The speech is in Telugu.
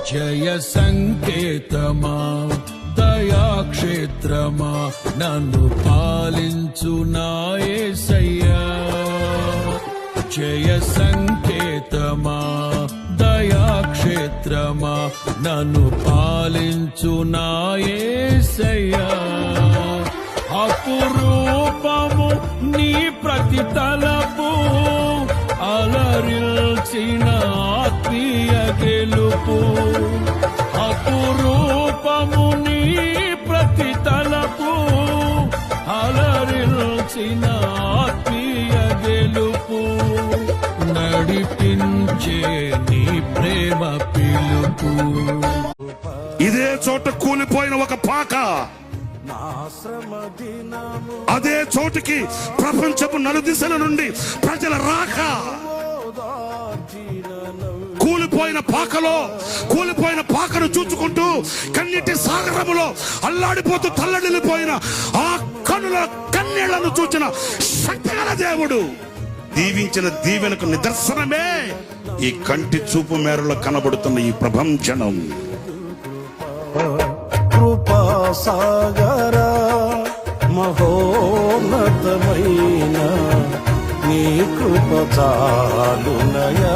జయ సంకేతమా దయాక్షేత్రమా నన్ను పాలించు నా యేసయ్యా. జయ సంకేతమా దయాక్షేత్రమా నన్ను పాలించు నా యేసయ్యా. అపురూపము నీ ప్రతి తలపు అలరిల్చిన ఆత్మీయ గెలుపు. అపురూపము నీ ప్రతి తలపు అలరిల్చిన ఆత్మీయ గెలుపు. నడిపించే నీ ప్రేమ పిలుపు. ఇదే చోట కూలిపోయిన ఒక పాక అదే చోటుకి ప్రపంచపు నలుదిశల నుండి ప్రజల రాక. కూలిపోయిన పాకను చూచుకుంటూ కన్నీటి సాగరములో అల్లాడిపోతూ తల్లడిల్లిపోయిన ఆ కనుల కన్నీళ్లను చూచిన శక్తిగల దేవుడు దీవించిన దీవెనకు నిదర్శనమే ఈ కంటి చూపు మేరలో కనబడుతున్న ఈ ప్రభంజనం. కృపా సాగరా మహోన్నతమైన నీ కృప చాలునయా.